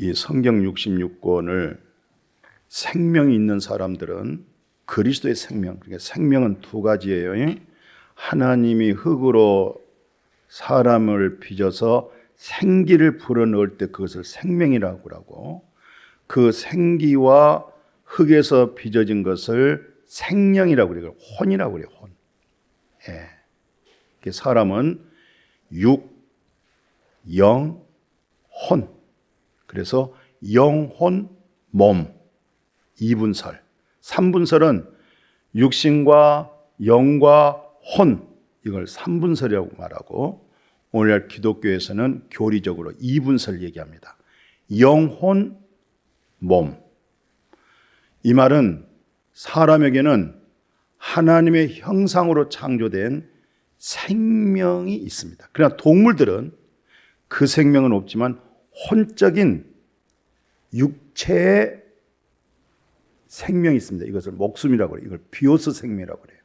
이 성경 66권을 생명이 있는 사람들은 그리스도의 생명, 그러니까 생명은 두 가지예요. 하나님이 흙으로 사람을 빚어서 생기를 불어넣을 때 그것을 생명이라고 하고, 그 생기와 흙에서 빚어진 것을 생령이라고 그래요. 혼이라고 그래요. 혼. 예. 사람은 육, 영, 혼. 그래서 영혼, 몸, 이분설. 삼분설은 육신과 영과 혼, 이걸 삼분설이라고 말하고, 오늘날 기독교에서는 교리적으로 이분설 얘기합니다. 영혼, 몸. 이 말은 사람에게는 하나님의 형상으로 창조된 생명이 있습니다. 그러나 동물들은 그 생명은 없지만 혼적인 육체의 생명이 있습니다. 이것을 목숨이라고 해요. 이걸 비오스 생명이라고 해요.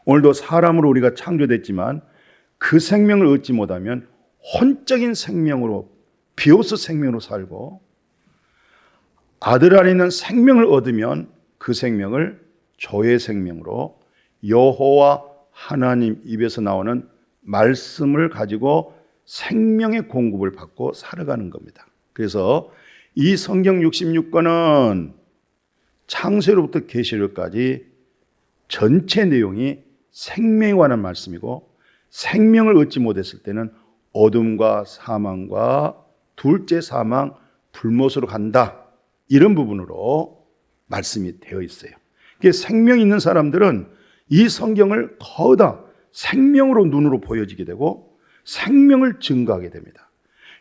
오늘도 사람으로 우리가 창조됐지만 그 생명을 얻지 못하면 혼적인 생명으로, 비오스 생명으로 살고, 아들 안에 있는 생명을 얻으면 그 생명을 조의 생명으로, 여호와 하나님 입에서 나오는 말씀을 가지고 생명의 공급을 받고 살아가는 겁니다. 그래서 이 성경 66권은 창세로부터 계시록까지 전체 내용이 생명에 관한 말씀이고, 생명을 얻지 못했을 때는 어둠과 사망과 둘째 사망, 불못으로 간다, 이런 부분으로 말씀이 되어 있어요. 생명 있는 사람들은 이 성경을 거의 다 생명으로 눈으로 보여지게 되고 생명을 증거하게 됩니다.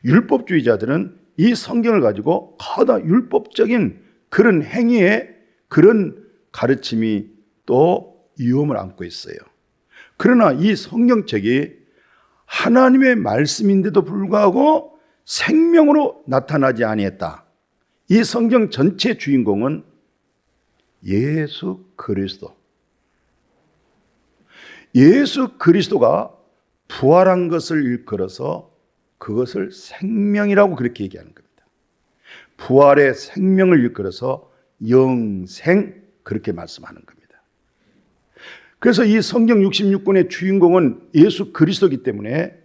율법주의자들은 이 성경을 가지고 거의 다 율법적인 그런 행위에 그런 가르침이 또 위험을 안고 있어요. 그러나 이 성경책이 하나님의 말씀인데도 불구하고 생명으로 나타나지 아니했다. 이 성경 전체 주인공은 예수 그리스도. 예수 그리스도가 부활한 것을 일컬어서 그것을 생명이라고 그렇게 얘기하는 겁니다. 부활의 생명을 일컬어서 영생, 그렇게 말씀하는 겁니다. 그래서 이 성경 66권의 주인공은 예수 그리스도이기 때문에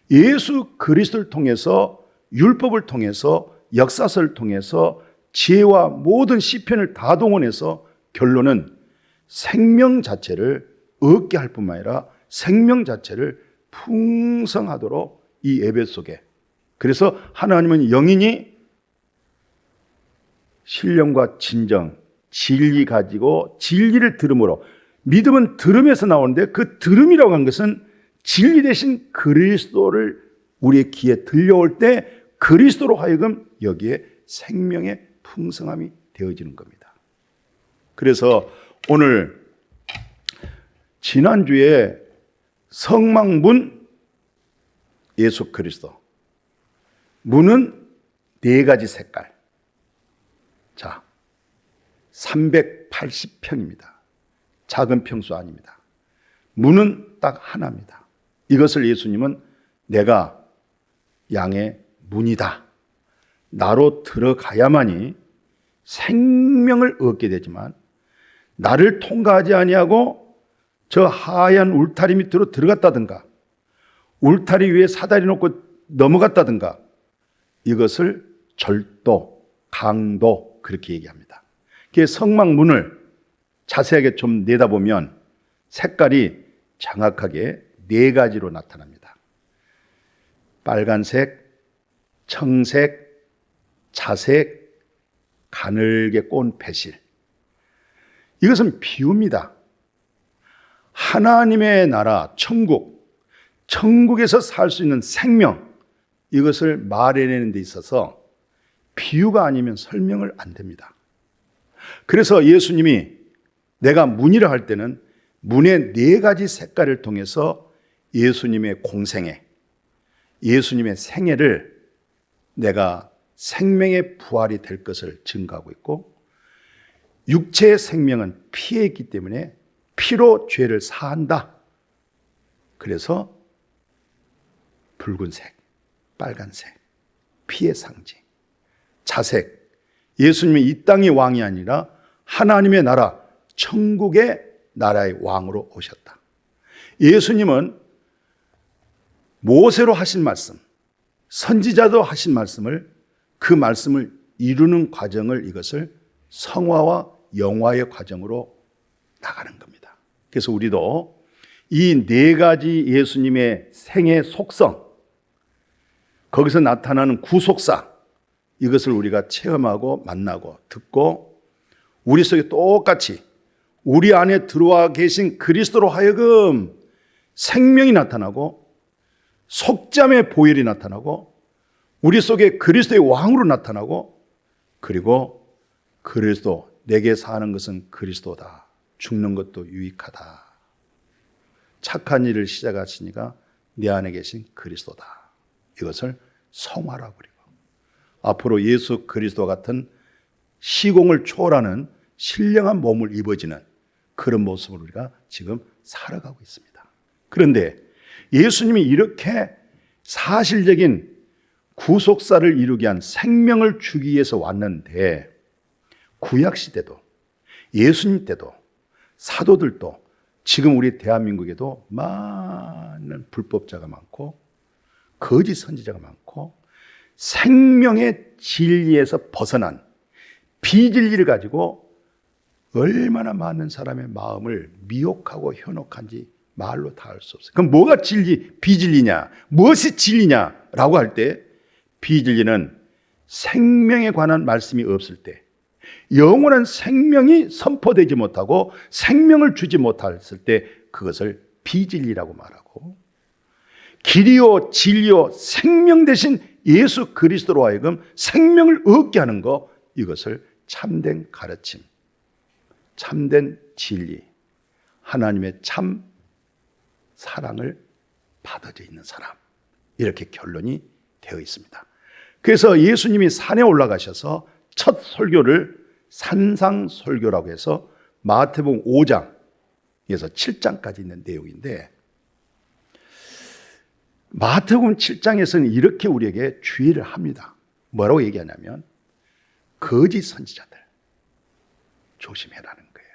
예수 그리스도를 통해서, 율법을 통해서, 역사서를 통해서 지혜와 모든 시편을 다 동원해서 결론은 생명 자체를 얻게 할 뿐만 아니라 생명 자체를 풍성하도록 이 예배 속에, 그래서 하나님은 영이니 신령과 진정, 진리 가지고 진리를 들음으로, 믿음은 들음에서 나오는데 그 들음이라고 한 것은 진리 대신 그리스도를 우리의 귀에 들려올 때 그리스도로 하여금 여기에 생명의 풍성함이 되어지는 겁니다. 그래서 오늘 지난주에 성막문 예수 그리스도, 문은 네 가지 색깔. 자, 380평입니다. 작은 평수 아닙니다. 문은 딱 하나입니다. 이것을 예수님은 내가 양의 문이다, 나로 들어가야만이 생명을 얻게 되지만 나를 통과하지 아니하고 저 하얀 울타리 밑으로 들어갔다든가 울타리 위에 사다리 놓고 넘어갔다든가, 이것을 절도, 강도, 그렇게 얘기합니다. 성막문을 자세하게 좀 내다보면 색깔이 정확하게 네 가지로 나타납니다. 빨간색, 청색, 자색, 가늘게 꼰 배실. 이것은 비유입니다. 하나님의 나라, 천국에서 살 수 있는 생명, 이것을 말해내는 데 있어서 비유가 아니면 설명을 안 됩니다. 그래서 예수님이 내가 문이라 할 때는 문의 네 가지 색깔을 통해서 예수님의 공생애, 예수님의 생애를 내가 생명의 부활이 될 것을 증거하고 있고, 육체의 생명은 피에 있기 때문에 피로 죄를 사한다. 그래서 붉은색, 빨간색, 피의 상징. 자색, 예수님이 이 땅의 왕이 아니라 하나님의 나라, 천국의 나라의 왕으로 오셨다. 예수님은 모세로 하신 말씀, 선지자도 하신 말씀을, 그 말씀을 이루는 과정을, 이것을 성화와 영화의 과정으로 나가는 겁니다. 그래서 우리도 이 네 가지 예수님의 생애 속성, 거기서 나타나는 구속사, 이것을 우리가 체험하고 만나고 듣고 우리 속에 똑같이 우리 안에 들어와 계신 그리스도로 하여금 생명이 나타나고 속잠의 보혈이 나타나고 우리 속에 그리스도의 왕으로 나타나고, 그리고 그리스도, 내게 사는 것은 그리스도다, 죽는 것도 유익하다, 착한 일을 시작하시니까 내 안에 계신 그리스도다, 이것을 성화라고 그리고 앞으로 예수 그리스도 같은 시공을 초월하는 신령한 몸을 입어지는 그런 모습을 우리가 지금 살아가고 있습니다. 그런데 예수님이 이렇게 사실적인 구속사를 이루게 한 생명을 주기 위해서 왔는데, 구약시대도 예수님 때도 사도들도 지금 우리 대한민국에도 많은 불법자가 많고 거짓 선지자가 많고 생명의 진리에서 벗어난 비진리를 가지고 얼마나 많은 사람의 마음을 미혹하고 현혹한지 말로 다 할 수 없어요. 그럼 뭐가 진리, 비진리냐, 무엇이 진리냐라고 할 때, 비진리는 생명에 관한 말씀이 없을 때, 영원한 생명이 선포되지 못하고 생명을 주지 못했을 때 그것을 비진리라고 말하고, 길이요 진리요 생명 대신 예수 그리스도로 하여금 생명을 얻게 하는 것, 이것을 참된 가르침, 참된 진리, 하나님의 참 사랑을 받아져 있는 사람, 이렇게 결론이 되어 있습니다. 그래서 예수님이 산에 올라가셔서 첫 설교를 산상설교라고 해서 마태복음 5장에서 7장까지 있는 내용인데, 마태복음 7장에서는 이렇게 우리에게 주의를 합니다. 뭐라고 얘기하냐면, 거짓 선지자들 조심해라는 거예요.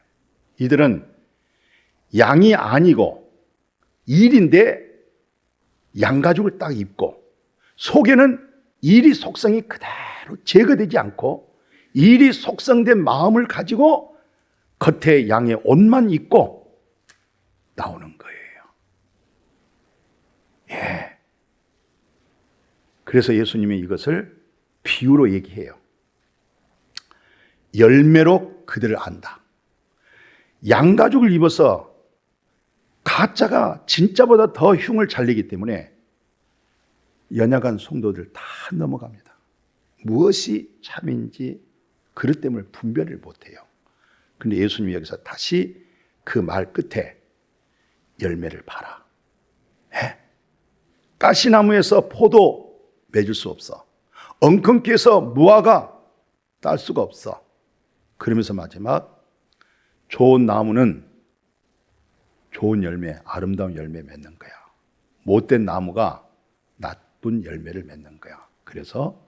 이들은 양이 아니고 일인데 양가죽을 딱 입고 속에는 일이 속성이 그대로 제거되지 않고 일이 속성된 마음을 가지고 겉에 양의 옷만 입고 나오는 거예요. 예. 그래서 예수님이 이것을 비유로 얘기해요. 열매로 그들을 안다. 양가죽을 입어서 가짜가 진짜보다 더 흉을 잘 내기 때문에 연약한 성도들 다 넘어갑니다. 무엇이 참인지 그것 때문에 분별을 못해요. 그런데 예수님이 여기서 다시 그 말 끝에 열매를 봐라. 네. 가시나무에서 포도 맺을 수 없어. 엉겅퀴에서 무화과 딸 수가 없어. 그러면서 마지막, 좋은 나무는 좋은 열매, 아름다운 열매 맺는 거야. 못된 나무가 나쁜 열매를 맺는 거야. 그래서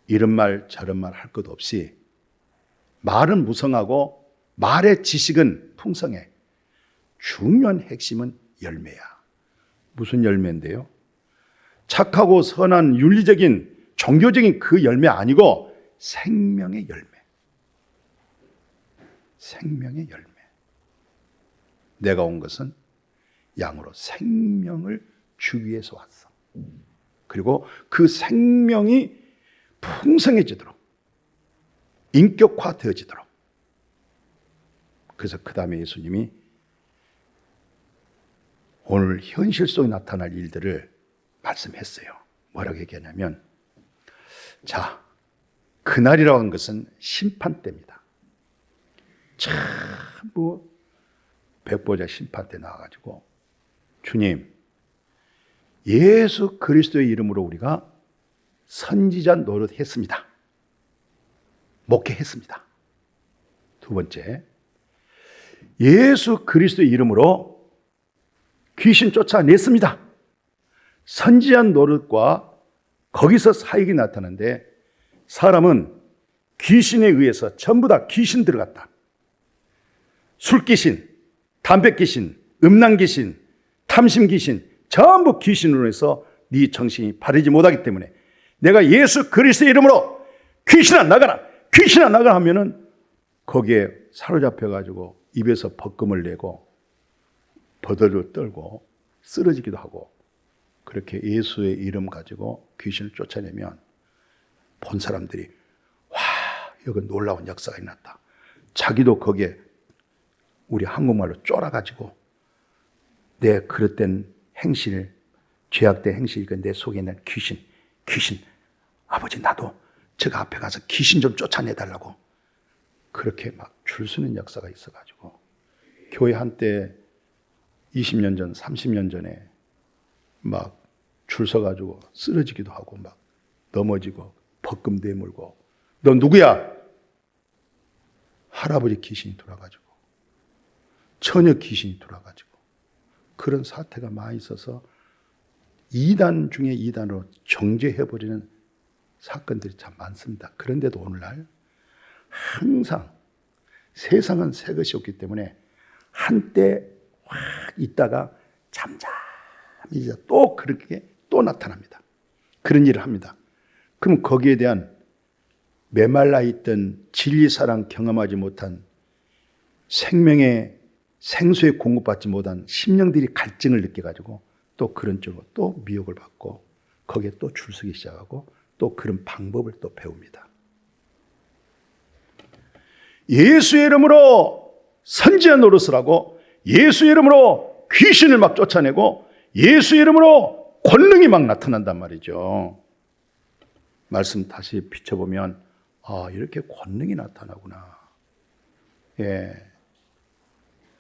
이런 말 저런 말 할 것 없이 말은 무성하고 말의 지식은 풍성해. 중요한 핵심은 열매야. 무슨 열매인데요? 착하고 선한 윤리적인 종교적인 그 열매 아니고 생명의 열매. 생명의 열매. 내가 온 것은 양으로 생명을 주기 위해서 왔어. 그리고 그 생명이 풍성해지도록, 인격화되어지도록. 그래서 그 다음에 예수님이 오늘 현실 속에 나타날 일들을 말씀했어요. 뭐라고 얘기하냐면, 자, 그날이라고 하는 것은 심판 때입니다. 참 백보자 심판 때 나와가지고, 주님, 예수 그리스도의 이름으로 우리가 선지자 노릇했습니다. 목회했습니다. 두 번째, 예수 그리스도의 이름으로 귀신 쫓아냈습니다. 선지자 노릇과 거기서 사역이 나타나는데 사람은 귀신에 의해서 전부 다 귀신 들어갔다. 술귀신, 담배귀신, 음란귀신, 탐심귀신, 전부 귀신으로 해서 네 정신이 바르지 못하기 때문에 내가 예수 그리스도의 이름으로 귀신아 나가라, 귀신아 나가라 하면은 거기에 사로잡혀가지고 입에서 벗금을 내고 버들을 떨고 쓰러지기도 하고, 그렇게 예수의 이름 가지고 귀신을 쫓아내면 본 사람들이 와, 여기 놀라운 역사가 일어났다. 자기도 거기에 우리 한국말로 쫄아가지고 내 그릇된 행실, 죄악된 행실, 내 속에 있는 귀신, 아버지 나도 제가 앞에 가서 귀신 좀 쫓아내달라고 그렇게 막 줄 서는 역사가 있어가지고, 교회 한때 20년 전, 30년 전에 막 줄 서가지고 쓰러지기도 하고 막 넘어지고 벗금 되물고, 너 누구야? 할아버지 귀신이 돌아가지고, 처녀 귀신이 돌아가지고, 그런 사태가 많이 있어서 이단 중에 이단으로 정죄해버리는 사건들이 참 많습니다. 그런데도 오늘날 항상 세상은 새 것이 없기 때문에 한때 확 있다가 잠잠히 또 그렇게 또 나타납니다. 그런 일을 합니다. 그럼 거기에 대한 메말라 있던 진리 사랑 경험하지 못한 생명의 생수에 공급받지 못한 심령들이 갈증을 느껴가지고 또 그런 쪽으로 또 미혹을 받고 거기에 또 줄서기 시작하고 또 그런 방법을 또 배웁니다. 예수의 이름으로 선지자 노릇을 하고 예수의 이름으로 귀신을 막 쫓아내고 예수의 이름으로 권능이 막 나타난단 말이죠. 말씀 다시 비춰보면 아, 이렇게 권능이 나타나구나. 예,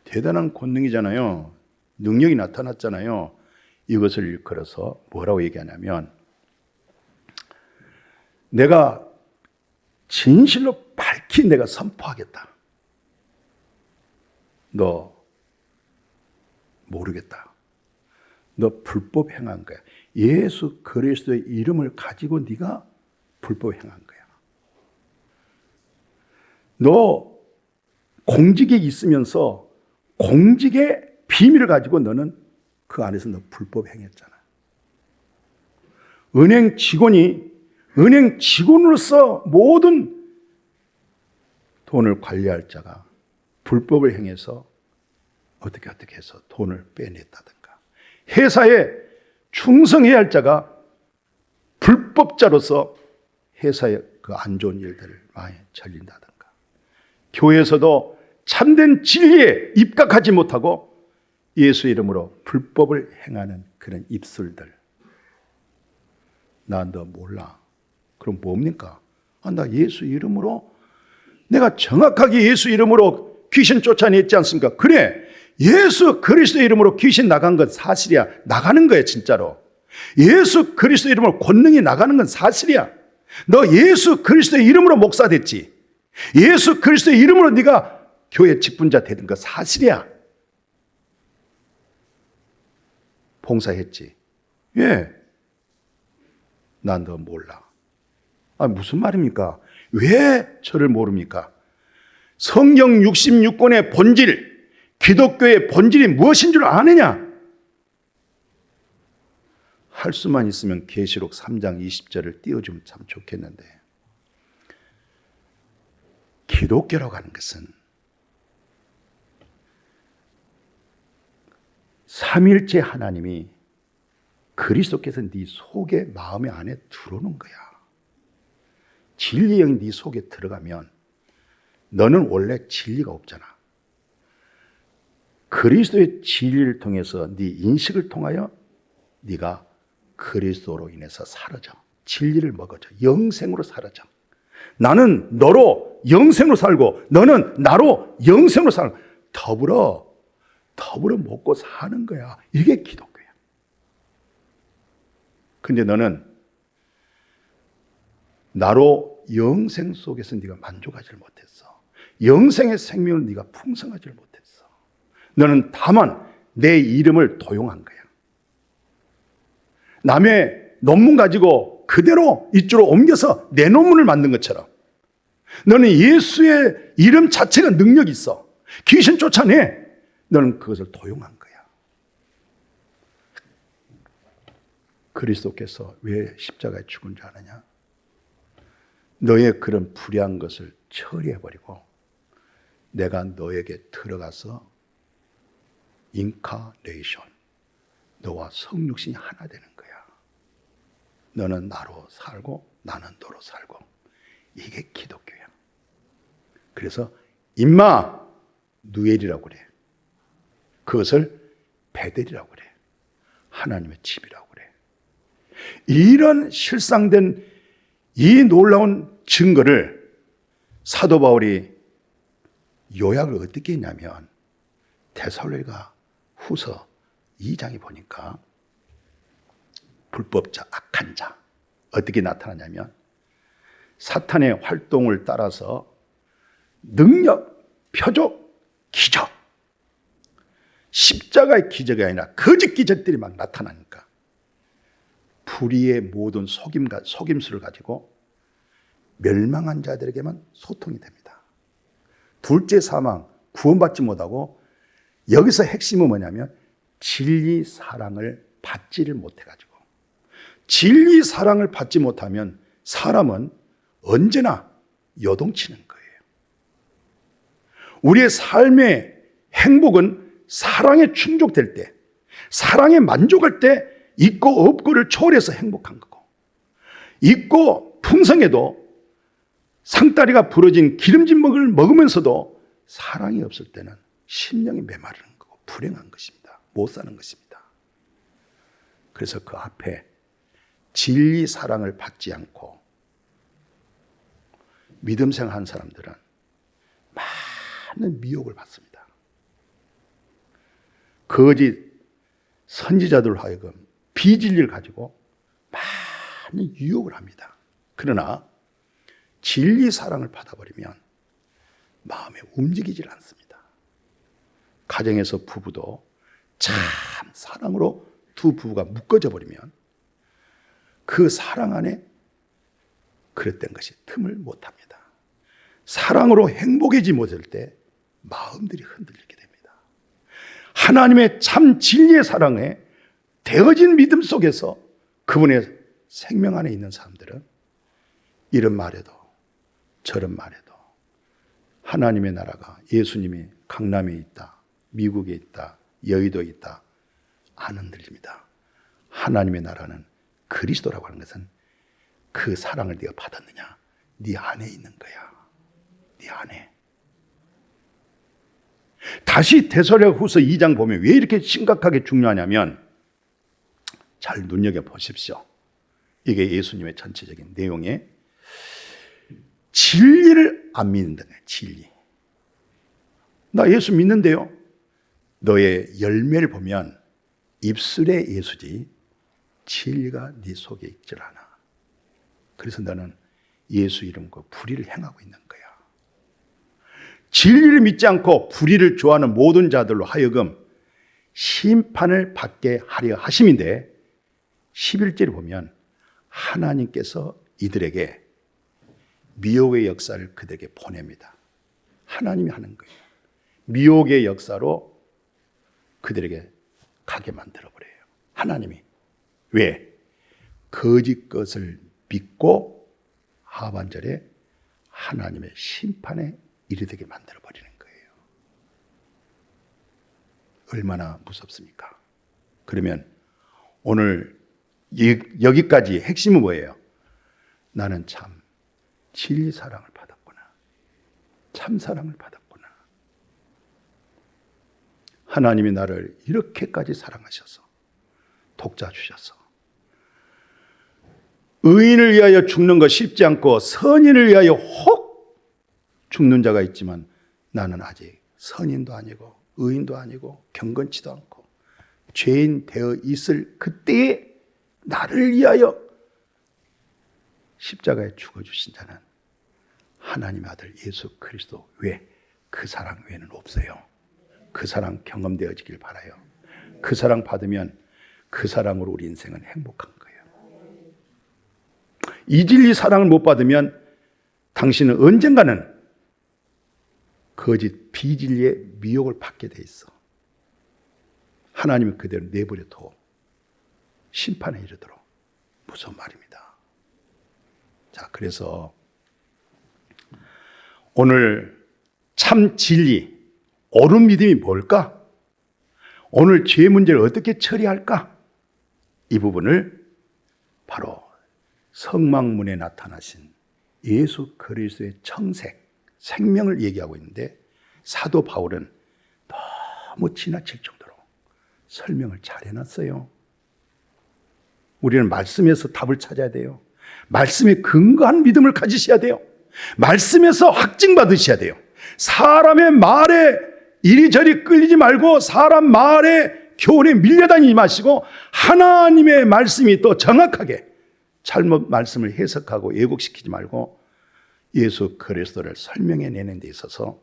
대단한 권능이잖아요. 능력이 나타났잖아요. 이것을 일컬어서 뭐라고 얘기하냐면, 내가 진실로 밝히 내가 선포하겠다. 너 모르겠다. 너 불법 행한 거야. 예수 그리스도의 이름을 가지고 네가 불법 행한 거야. 너 공직에 있으면서 공직의 비밀을 가지고 너는 그 안에서 너 불법 행했잖아. 은행 직원으로서 모든 돈을 관리할 자가 불법을 행해서 어떻게 해서 돈을 빼냈다든가, 회사에 충성해야 할 자가 불법자로서 회사의 그 안 좋은 일들을 많이 저린다든가, 교회에서도 참된 진리에 입각하지 못하고 예수 이름으로 불법을 행하는 그런 입술들. 나 너 몰라. 그럼 뭡니까? 아, 나 예수 이름으로 내가 정확하게 예수 이름으로 귀신 쫓아냈지 않습니까? 그래, 예수 그리스도 이름으로 귀신 나간 건 사실이야. 나가는 거야 진짜로. 예수 그리스도 이름으로 권능이 나가는 건 사실이야. 너 예수 그리스도 이름으로 목사 됐지. 예수 그리스도 이름으로 네가 교회 직분자 되는 거 사실이야. 봉사했지. 예. 난 너 몰라. 아, 무슨 말입니까? 왜 저를 모릅니까? 성경 66권의 본질, 기독교의 본질이 무엇인 줄 아느냐? 할 수만 있으면 계시록 3장 20절을 띄워주면 참 좋겠는데, 기독교라고 하는 것은 삼일째 하나님이 그리스도께서 네 속에 마음의 안에 들어오는 거야. 진리의 영이 네 속에 들어가면 너는 원래 진리가 없잖아. 그리스도의 진리를 통해서 네 인식을 통하여 네가 그리스도로 인해서 사라져. 진리를 먹어져. 영생으로 사라져. 나는 너로 영생으로 살고 너는 나로 영생으로 살고 더불어 먹고 사는 거야. 이게 기독교야. 근데 너는 나로 영생 속에서 네가 만족하지 못했어. 영생의 생명을 네가 풍성하지 못했어. 너는 다만 내 이름을 도용한 거야. 남의 논문 가지고 그대로 이쪽으로 옮겨서 내 논문을 만든 것처럼 너는 예수의 이름 자체가 능력이 있어. 귀신 쫓아내. 너는 그것을 도용한 거야. 그리스도께서 왜 십자가에 죽은 줄 아느냐? 너의 그런 불의한 것을 처리해버리고 내가 너에게 들어가서 인카레이션, 너와 성육신이 하나 되는 거야. 너는 나로 살고 나는 너로 살고. 이게 기독교야. 그래서 임마 누엘이라고 그래. 그것을 베델이라고 그래. 하나님의 집이라고 그래. 이런 실상된 이 놀라운 증거를 사도 바울이 요약을 어떻게 했냐면 데살로니가 후서 2장에 보니까 불법자, 악한 자 어떻게 나타나냐면 사탄의 활동을 따라서 능력, 표적, 기적, 십자가의 기적이 아니라 거짓 기적들이 막 나타나니까 불의의 모든 속임수를 가지고 멸망한 자들에게만 소통이 됩니다. 둘째 사망, 구원받지 못하고 여기서 핵심은 뭐냐면 진리 사랑을 받지를 못해가지고 진리 사랑을 받지 못하면 사람은 언제나 요동치는 거예요. 우리의 삶의 행복은 사랑에 충족될 때, 사랑에 만족할 때 있고 없고를 초월해서 행복한 거고, 있고 풍성해도 상다리가 부러진 기름진 먹을 먹으면서도 사랑이 없을 때는 심령이 메마르는 거고 불행한 것입니다. 못 사는 것입니다. 그래서 그 앞에 진리 사랑을 받지 않고 믿음 생활한 사람들은 많은 미혹을 받습니다. 거짓 선지자들 하여금 비진리를 가지고 많은 유혹을 합니다. 그러나 진리 사랑을 받아버리면 마음에 움직이질 않습니다. 가정에서 부부도 참 사랑으로 두 부부가 묶어져 버리면 그 사랑 안에 그랬던 것이 틈을 못합니다. 사랑으로 행복해지지 못할 때 마음들이 흔들리게 됩니다. 하나님의 참 진리의 사랑에 되어진 믿음 속에서 그분의 생명 안에 있는 사람들은 이런 말에도 저런 말에도 하나님의 나라가 예수님이 강남에 있다, 미국에 있다, 여의도에 있다 안 흔들립니다. 하나님의 나라는 그리스도라고 하는 것은 그 사랑을 네가 받았느냐? 네 안에 있는 거야. 네 안에. 다시 데살로니가후서 2장 보면 왜 이렇게 심각하게 중요하냐면 잘 눈여겨보십시오. 이게 예수님의 전체적인 내용에 진리를 안 믿는다는 거예요. 진리. 나 예수 믿는데요. 너의 열매를 보면 입술의 예수지 진리가 네 속에 있질 않아. 그래서 너는 예수 이름과 불의를 행하고 있는 거야. 진리를 믿지 않고 불의를 좋아하는 모든 자들로 하여금 심판을 받게 하려 하심인데 11절을 보면 하나님께서 이들에게 미혹의 역사를 그들에게 보냅니다. 하나님이 하는 거예요. 미혹의 역사로 그들에게 가게 만들어버려요. 하나님이. 왜? 거짓 것을 믿고 하반절에 하나님의 심판에 이르게 만들어버리는 거예요. 얼마나 무섭습니까? 그러면 오늘 여기까지 핵심은 뭐예요? 나는 참 진리 사랑을 받았구나. 참 사랑을 받았구나. 하나님이 나를 이렇게까지 사랑하셔서 독자 주셔서 의인을 위하여 죽는 것 쉽지 않고 선인을 위하여 혹 죽는 자가 있지만 나는 아직 선인도 아니고 의인도 아니고 경건치도 않고 죄인 되어 있을 그때에 나를 위하여 십자가에 죽어주신 자는 하나님의 아들 예수 그리스도 외 그 사랑 외에는 없어요. 그 사랑 경험되어지길 바라요. 그 사랑 받으면 그 사랑으로 우리 인생은 행복한 거예요. 이 진리 사랑을 못 받으면 당신은 언젠가는 거짓 비진리의 미혹을 받게 돼 있어. 하나님은 그대로 내버려 둬. 심판에 이르도록. 무서운 말입니다. 자, 그래서 오늘 참 진리, 옳은 믿음이 뭘까? 오늘 죄 문제를 어떻게 처리할까? 이 부분을 바로 성막문에 나타나신 예수 그리스도의 청색, 생명을 얘기하고 있는데 사도 바울은 너무 지나칠 정도로 설명을 잘 해놨어요. 우리는 말씀에서 답을 찾아야 돼요. 말씀에 근거한 믿음을 가지셔야 돼요. 말씀에서 확증받으셔야 돼요. 사람의 말에 이리저리 끌리지 말고 사람 말에 교훈에 밀려다니지 마시고 하나님의 말씀이 또 정확하게 잘못 말씀을 해석하고 왜곡시키지 말고 예수 그리스도를 설명해내는 데 있어서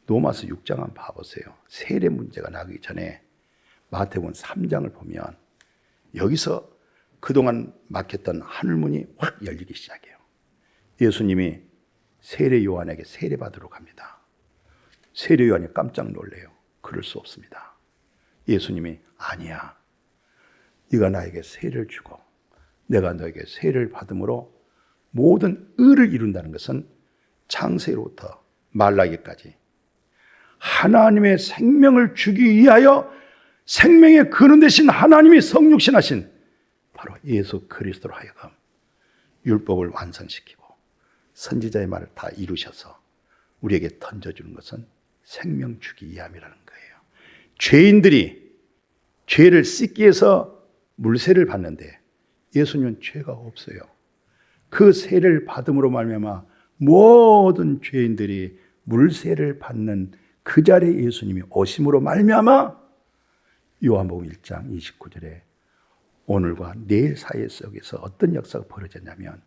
로마서 6장 한번 봐보세요. 세례 문제가 나기 전에 마태복음 3장을 보면 여기서 그동안 막혔던 하늘문이 확 열리기 시작해요. 예수님이 세례 요한에게 세례 받으러 갑니다. 세례 요한이 깜짝 놀래요. 그럴 수 없습니다. 예수님이 아니야. 네가 나에게 세례를 주고 내가 너에게 세례를 받음으로 모든 의를 이룬다는 것은 창세로부터 말라기까지 하나님의 생명을 주기 위하여 생명의 근원 되신 하나님이 성육신하신 바로 예수 그리스도로 하여금 율법을 완성시키고 선지자의 말을 다 이루셔서 우리에게 던져주는 것은 생명 주기 위함이라는 거예요. 죄인들이 죄를 씻기 위해서 물세를 받는데 예수님은 죄가 없어요. 그 세를 받음으로 말미암아 모든 죄인들이 물세를 받는 그 자리에 예수님이 오심으로 말미암아 요한복음 1장 29절에 오늘과 내일 사이 속에서 어떤 역사가 벌어졌냐면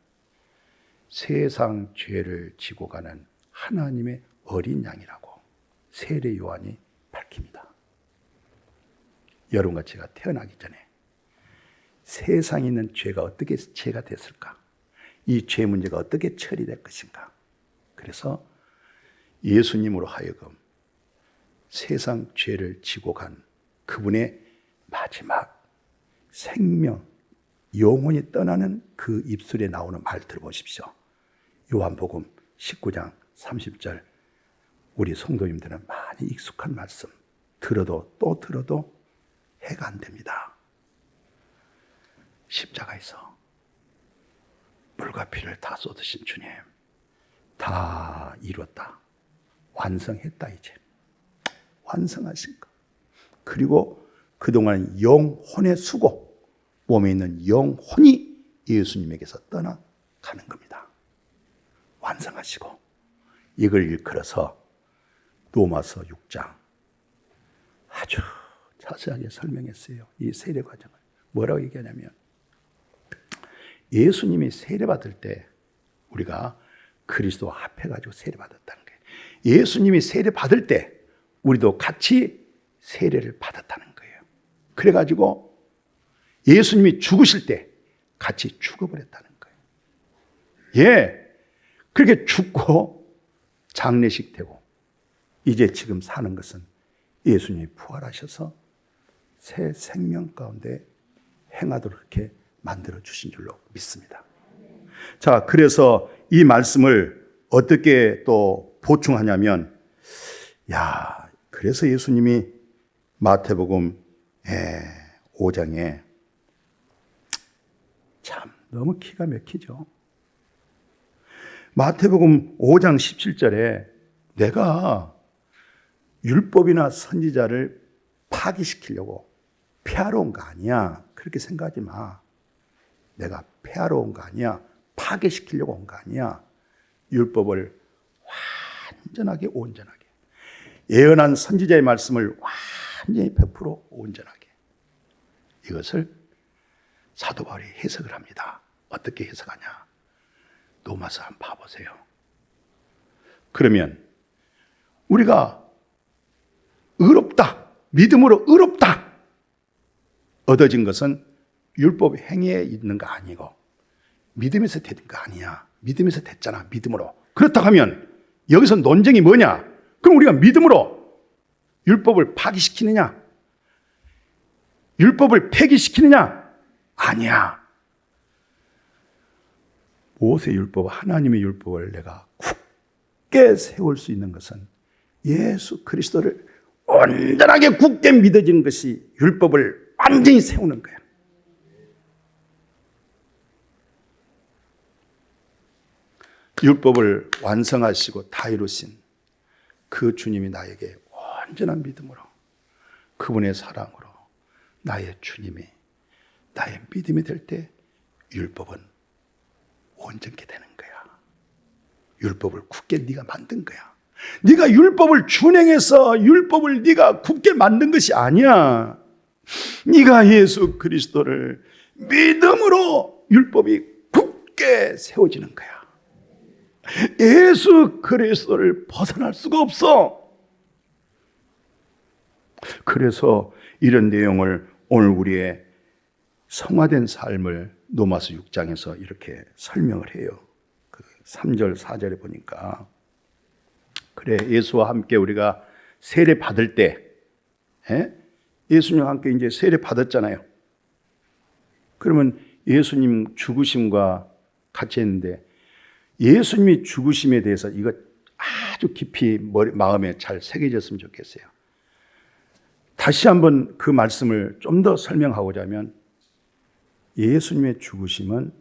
세상 죄를 지고 가는 하나님의 어린 양이라고 세례 요한이 밝힙니다. 여러분과 제가 태어나기 전에 세상에 있는 죄가 어떻게 죄가 됐을까? 이 죄 문제가 어떻게 처리될 것인가? 그래서 예수님으로 하여금 세상 죄를 지고 간 그분의 마지막 생명, 영혼이 떠나는 그 입술에 나오는 말 들어보십시오. 요한복음 19장 30절. 우리 성도님들은 많이 익숙한 말씀. 들어도 또 들어도 해가 안 됩니다. 십자가에서 물과 피를 다 쏟으신 주님, 다 이뤘다. 완성했다 이제. 완성하신 것. 그리고 그동안 영혼의 수고, 몸에 있는 영혼이 예수님에게서 떠나가는 겁니다. 완성하시고 이걸 일컬어서 로마서 6장 아주 자세하게 설명했어요. 이 세례 과정을. 뭐라고 얘기하냐면 예수님이 세례 받을 때 우리가 그리스도 합해가지고 세례 받았다는 거예요. 예수님이 세례 받을 때 우리도 같이 세례를 받았다는 거예요. 그래가지고 예수님이 죽으실 때 같이 죽어버렸다는 거예요. 예, 그렇게 죽고 장례식 되고 이제 지금 사는 것은 예수님이 부활하셔서 새 생명 가운데 행하도록 이렇게 만들어 주신 줄로 믿습니다. 자, 그래서 이 말씀을 어떻게 또 보충하냐면, 그래서 예수님이 마태복음 5장에 참 너무 기가 막히죠. 마태복음 5장 17절에 내가 율법이나 선지자를 파기시키려고 폐하러 온 거 아니야. 그렇게 생각하지 마. 내가 폐하러 온 거 아니야. 파괴시키려고 온 거 아니야. 율법을 완전하게 온전하게 예언한 선지자의 말씀을 완전히 100% 온전하게 이것을 사도 바울이 해석을 합니다. 어떻게 해석하냐? 로마서 한번 봐보세요. 그러면 우리가 의롭다, 믿음으로 의롭다 얻어진 것은 율법 행위에 있는 거 아니고 믿음에서 된 거 아니야. 믿음에서 됐잖아. 믿음으로. 그렇다고 하면 여기서 논쟁이 뭐냐? 그럼 우리가 믿음으로 율법을 파기시키느냐? 율법을 폐기시키느냐? 아니야. 모세의 율법, 하나님의 율법을 내가 굳게 세울 수 있는 것은 예수 그리스도를 온전하게 굳게 믿어지는 것이 율법을 완전히 세우는 거야. 율법을 완성하시고 다 이루신 그 주님이 나에게 온전한 믿음으로, 그분의 사랑으로 나의 주님이 나의 믿음이 될 때 율법은 온전케 되는 거야. 율법을 굳게 네가 만든 거야. 네가 율법을 준행해서 율법을 네가 굳게 만든 것이 아니야. 네가 예수 그리스도를 믿음으로 율법이 굳게 세워지는 거야. 예수 그리스도를 벗어날 수가 없어. 그래서 이런 내용을 오늘 우리의 성화된 삶을 로마서 6장에서 이렇게 설명을 해요. 그 3절 4절에 보니까, 그래 예수와 함께 우리가 세례 받을 때, 예수님과 함께 이제 세례 받았잖아요. 그러면 예수님 죽으심과 같이 했는데, 예수님이 죽으심에 대해서 이거 아주 깊이 마음에 잘 새겨졌으면 좋겠어요. 다시 한번 그 말씀을 좀 더 설명하고자 하면, 예수님의 죽으심은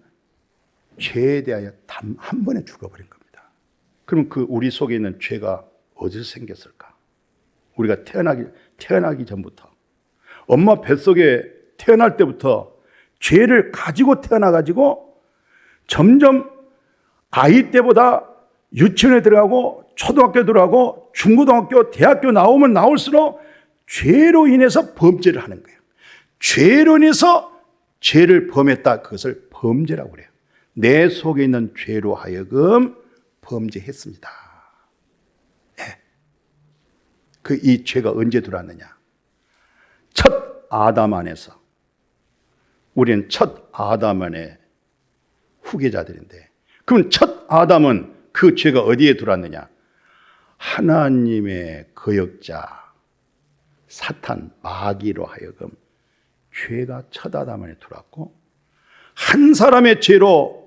죄에 대하여 단 한 번에 죽어버린 겁니다. 그럼 그 우리 속에 있는 죄가 어디서 생겼을까? 우리가 태어나기 전부터, 엄마 뱃속에 태어날 때부터 죄를 가지고 태어나가지고 점점 아이 때보다 유치원에 들어가고 초등학교 들어가고 중고등학교, 대학교 나오면 나올수록 죄로 인해서 범죄를 하는 거예요. 죄로 인해서 죄를 범했다. 그것을 범죄라고 그래요. 내 속에 있는 죄로 하여금 범죄했습니다. 네. 이 죄가 언제 들어왔느냐? 첫 아담 안에서. 우리는 첫 아담 안의 후계자들인데, 그럼 첫 아담은 그 죄가 어디에 들어왔느냐? 하나님의 거역자 사탄, 마귀로 하여금 죄가 첫 아담 안에 들어왔고, 한 사람의 죄로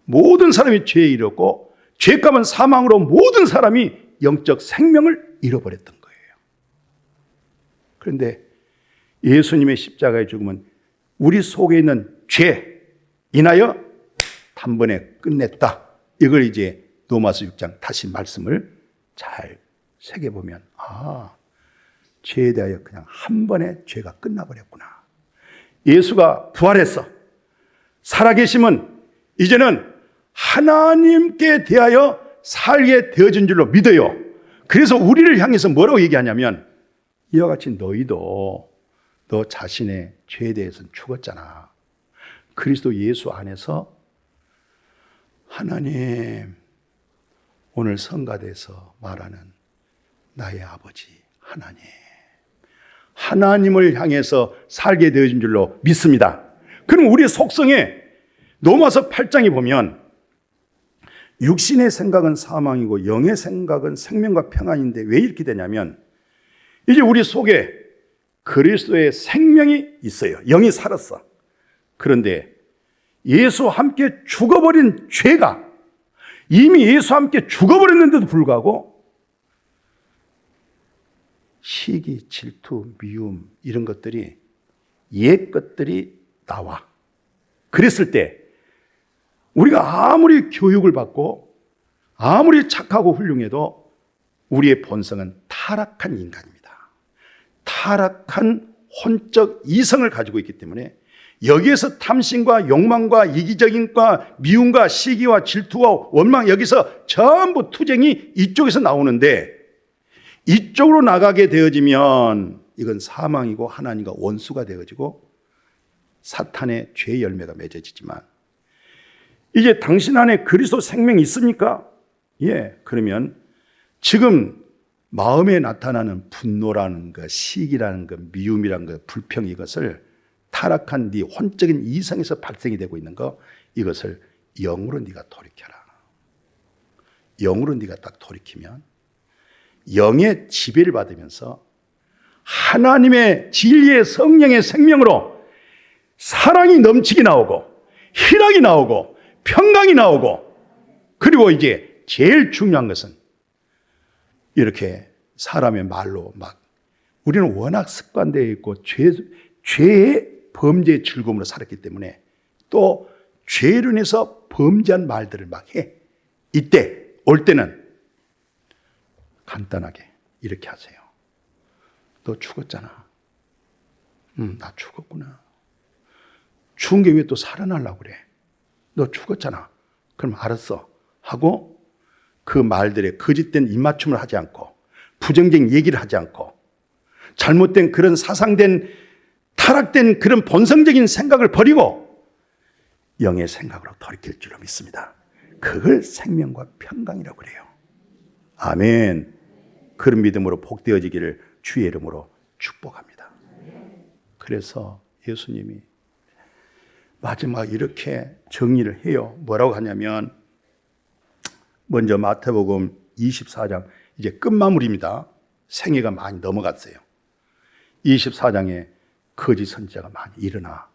모든 사람이 죄에 이르렀고, 죄값은 사망으로 모든 사람이 영적 생명을 잃어버렸던 거예요. 그런데 예수님의 십자가의 죽음은 우리 속에 있는 죄 인하여 단번에 끝냈다. 이걸 이제 로마서 6장 다시 말씀을 잘 새겨보면, 죄에 대하여 그냥 한 번에 죄가 끝나버렸구나. 예수가 부활했어. 살아계심은 이제는 하나님께 대하여 살게 되어진 줄로 믿어요. 그래서 우리를 향해서 뭐라고 얘기하냐면, 이와 같이 너희도 너 자신의 죄에 대해서는 죽었잖아. 그리스도 예수 안에서 하나님, 오늘 성가대에서 말하는 나의 아버지 하나님, 하나님을 향해서 살게 되어진 줄로 믿습니다. 그럼 우리의 속성에 로마서 8장에 보면, 육신의 생각은 사망이고 영의 생각은 생명과 평안인데 왜 이렇게 되냐면, 이제 우리 속에 그리스도의 생명이 있어요. 영이 살았어. 그런데 예수와 함께 죽어버린 죄가, 이미 예수와 함께 죽어버렸는데도 불구하고 시기, 질투, 미움 이런 것들이, 옛 것들이 나와. 그랬을 때 우리가 아무리 교육을 받고 아무리 착하고 훌륭해도 우리의 본성은 타락한 인간입니다. 타락한 혼적 이성을 가지고 있기 때문에 여기에서 탐심과 욕망과 이기적인과 미움과 시기와 질투와 원망, 여기서 전부 투쟁이 이쪽에서 나오는데, 이쪽으로 나가게 되어지면 이건 사망이고 하나님과 원수가 되어지고 사탄의 죄의 열매가 맺어지지만, 이제 당신 안에 그리스도 생명이 있습니까? 예. 그러면 지금 마음에 나타나는 분노라는 것, 시기라는 것, 미움이라는 것, 불평, 이것을 타락한 네 혼적인 이성에서 발생이 되고 있는 거, 이것을 영으로 네가 돌이켜라. 영으로 네가 딱 돌이키면 영의 지배를 받으면서 하나님의 진리의 성령의 생명으로 사랑이 넘치게 나오고 희락이 나오고 평강이 나오고, 그리고 이제 제일 중요한 것은 이렇게 사람의 말로 막, 우리는 워낙 습관되어 있고 죄의 범죄의 즐거움으로 살았기 때문에 또 죄로 인해서 범죄한 말들을 막 해. 이때 올 때는 간단하게 이렇게 하세요. 너 죽었잖아. 나 죽었구나. 죽은 게 왜 또 살아나려고 그래? 너 죽었잖아. 그럼 알았어 하고, 그 말들에 거짓된 입맞춤을 하지 않고, 부정적인 얘기를 하지 않고, 잘못된 그런 사상된 타락된 그런 본성적인 생각을 버리고 영의 생각으로 돌이킬 줄로 믿습니다. 그걸 생명과 평강이라고 그래요. 아멘. 그런 믿음으로 복되어지기를 주의 이름으로 축복합니다. 그래서 예수님이 마지막 이렇게 정리를 해요. 뭐라고 하냐면, 먼저 마태복음 24장, 이제 끝마무리입니다. 생애가 많이 넘어갔어요. 24장에 거짓 선지자가 많이 일어나,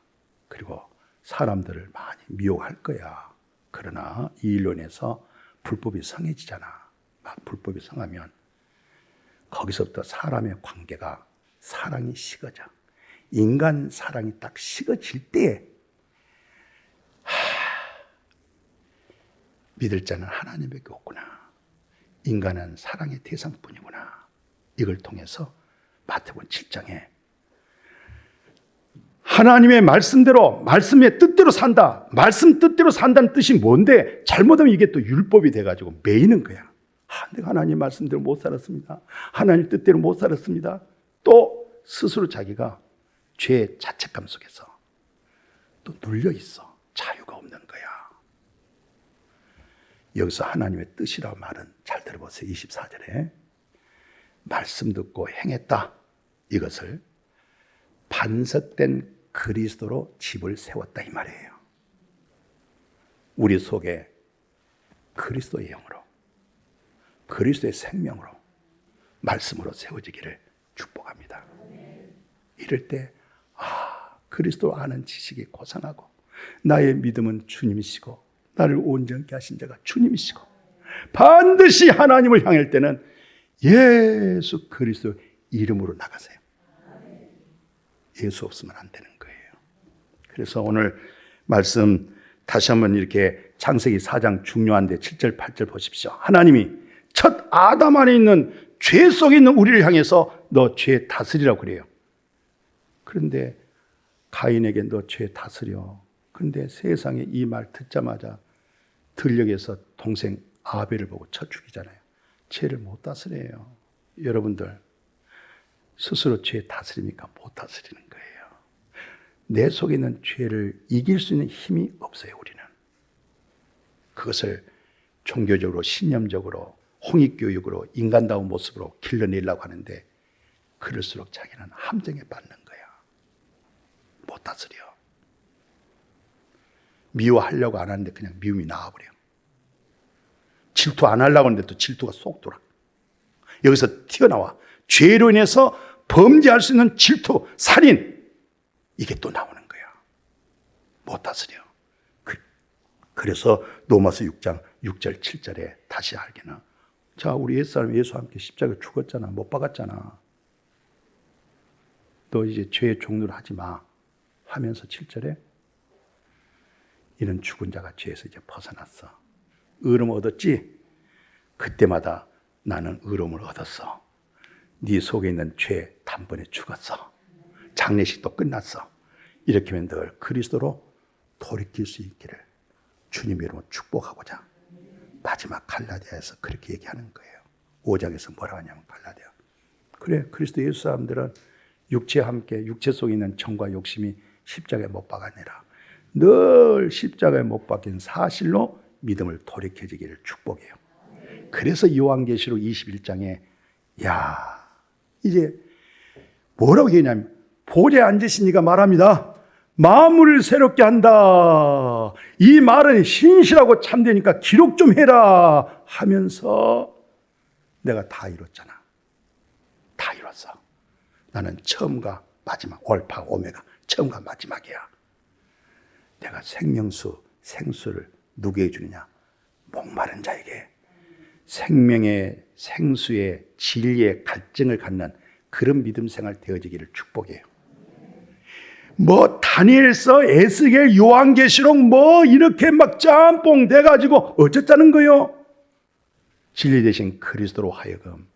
그리고 사람들을 많이 미혹할 거야. 그러나 이 일로 인해서 불법이 성해지잖아. 막 불법이 성하면 거기서부터 사람의 관계가, 사랑이 식어져. 인간 사랑이 딱 식어질 때 믿을 자는 하나님밖에 없구나. 인간은 사랑의 대상뿐이구나. 이걸 통해서 마태복음 7장에 하나님의 말씀대로, 말씀의 뜻대로 산다. 말씀 뜻대로 산다는 뜻이 뭔데, 잘못하면 이게 또 율법이 돼가지고 매이는 거야. 내가 하나님 말씀대로 못 살았습니다. 하나님 뜻대로 못 살았습니다. 또 스스로 자기가 죄의 자책감 속에서 또 눌려 있어. 자유가 없는 거야. 여기서 하나님의 뜻이라고 말은 잘 들어보세요. 24절에 말씀 듣고 행했다. 이것을 반석된 그리스도로 집을 세웠다 이 말이에요. 우리 속에 그리스도의 영으로, 그리스도의 생명으로, 말씀으로 세워지기를 축복합니다. 이럴 때 그리스도 아는 지식이 고상하고, 나의 믿음은 주님이시고, 나를 온전케 하신 자가 주님이시고, 반드시 하나님을 향할 때는 예수 그리스도 이름으로 나가세요. 예수 없으면 안 되는 거예요. 그래서 오늘 말씀 다시 한번 이렇게 창세기 4장 중요한데 7절 8절 보십시오. 하나님이 첫 아담 안에 있는 죄 속에 있는 우리를 향해서 너 죄 다스리라고 그래요. 그런데 가인에게 너 죄 다스려. 그런데 세상에 이 말 듣자마자 들녘에서 동생 아벨을 보고 쳐 죽이잖아요. 죄를 못 다스려요. 여러분들 스스로 죄 다스립니까? 못 다스리는 거예요. 내 속에 있는 죄를 이길 수 있는 힘이 없어요. 우리는 그것을 종교적으로, 신념적으로, 홍익교육으로, 인간다운 모습으로 길러내려고 하는데, 그럴수록 자기는 함정에 빠지는 거야. 못 다스려. 미워하려고 안 하는데 그냥 미움이 나와버려. 질투 안 하려고 하는데 또 질투가 쏙 돌아. 여기서 튀어나와. 죄로 인해서 범죄할 수 있는 질투, 살인, 이게 또 나오는 거야. 못 다스려. 그래서 로마서 6장 6절 7절에 다시 알게나, 자, 우리 옛사람 예수와 함께 십자가에 죽었잖아. 못 박았잖아. 너 이제 죄의 종류를 하지 마 하면서 7절에 이는 죽은 자가 죄에서 이제 벗어났어. 의로움 얻었지? 그때마다 나는 의로움을 얻었어. 네 속에 있는 죄 단번에 죽었어. 장례식도 끝났어. 이렇게 하면 늘 그리스도로 돌이킬 수 있기를 주님의 이름으로 축복하고자 마지막 갈라디아에서 그렇게 얘기하는 거예요. 5장에서 뭐라고 하냐면, 갈라디아, 그래, 그리스도 예수 사람들은 육체와 함께 육체 속에 있는 정과 욕심이 십자가에 못 박아내라. 늘 십자가에 못 박힌 사실로 믿음을 돌이켜지기를 축복해요. 그래서 요한계시록 21장에 이제 뭐라고 얘기하냐면, 보좌에 앉으신 이가 말합니다. 마음을 새롭게 한다. 이 말은 신실하고 참되니까 기록 좀 해라 하면서 내가 다 이뤘잖아. 다 이뤘어. 나는 처음과 마지막, 알파 오메가, 처음과 마지막이야. 내가 생명수, 생수를 누구에게 주느냐? 목마른 자에게. 생명의 생수의 진리의 갈증을 갖는 그런 믿음 생활 되어지기를 축복해요. 뭐 다니엘서, 에스겔, 요한계시록 뭐 이렇게 막 짬뽕 돼가지고 어쩌자는 거요? 진리 되신 그리스도로 하여금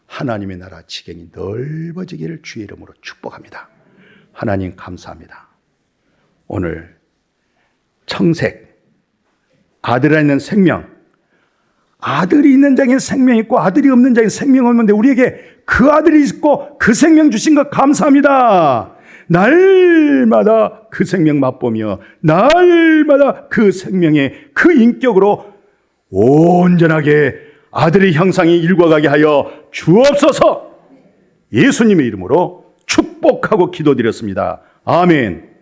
하나님의 나라 지경이 넓어지기를 주의 이름으로 축복합니다. 하나님 감사합니다. 오늘 청색, 아들 있는 생명, 아들이 있는 자에게 생명이 있고 아들이 없는 자에게 생명이 없는데 우리에게 그 아들이 있고 그 생명 주신 것 감사합니다. 날마다 그 생명 맛보며 날마다 그 생명의 그 인격으로 온전하게 아들의 형상이 일과가게 하여 주옵소서. 예수님의 이름으로 축복하고 기도드렸습니다. 아멘.